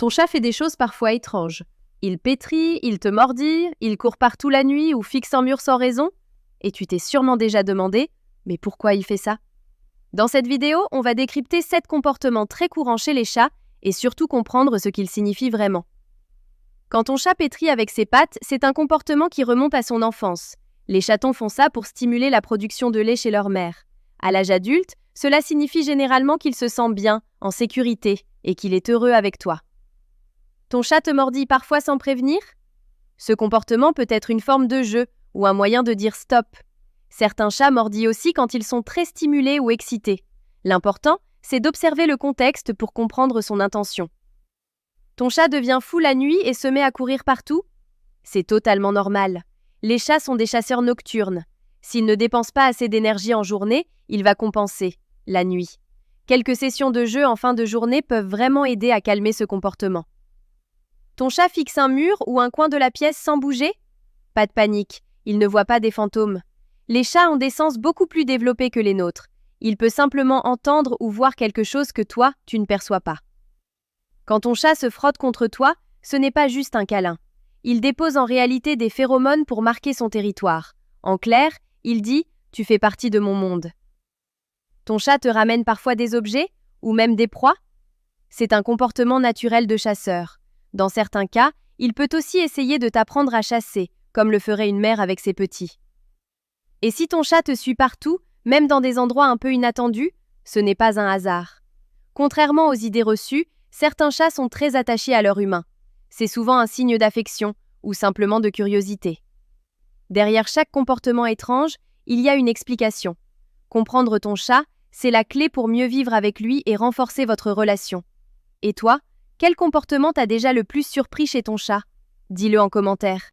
Ton chat fait des choses parfois étranges. Il pétrit, il te mordit, il court partout la nuit ou fixe un mur sans raison. Et tu t'es sûrement déjà demandé, mais pourquoi il fait ça? Dans cette vidéo, on va décrypter 7 comportements très courants chez les chats et surtout comprendre ce qu'ils signifient vraiment. Quand ton chat pétrit avec ses pattes, c'est un comportement qui remonte à son enfance. Les chatons font ça pour stimuler la production de lait chez leur mère. À l'âge adulte, cela signifie généralement qu'il se sent bien, en sécurité, et qu'il est heureux avec toi. Ton chat te mordit parfois sans prévenir? Ce comportement peut être une forme de jeu ou un moyen de dire stop. Certains chats mordillent aussi quand ils sont très stimulés ou excités. L'important, c'est d'observer le contexte pour comprendre son intention. Ton chat devient fou la nuit et se met à courir partout? C'est totalement normal. Les chats sont des chasseurs nocturnes. S'il ne dépense pas assez d'énergie en journée, il va compenser, la nuit. Quelques sessions de jeu en fin de journée peuvent vraiment aider à calmer ce comportement. Ton chat fixe un mur ou un coin de la pièce sans bouger? Pas de panique, il ne voit pas des fantômes. Les chats ont des sens beaucoup plus développés que les nôtres. Il peut simplement entendre ou voir quelque chose que toi, tu ne perçois pas. Quand ton chat se frotte contre toi, ce n'est pas juste un câlin. Il dépose en réalité des phéromones pour marquer son territoire. En clair, il dit « tu fais partie de mon monde ». Ton chat te ramène parfois des objets ou même des proies? C'est un comportement naturel de chasseur. Dans certains cas, il peut aussi essayer de t'apprendre à chasser, comme le ferait une mère avec ses petits. Et si ton chat te suit partout, même dans des endroits un peu inattendus, ce n'est pas un hasard. Contrairement aux idées reçues, certains chats sont très attachés à leur humain. C'est souvent un signe d'affection ou simplement de curiosité. Derrière chaque comportement étrange, il y a une explication. Comprendre ton chat, c'est la clé pour mieux vivre avec lui et renforcer votre relation. Et toi, quel comportement t'a déjà le plus surpris chez ton chat? Dis-le en commentaire.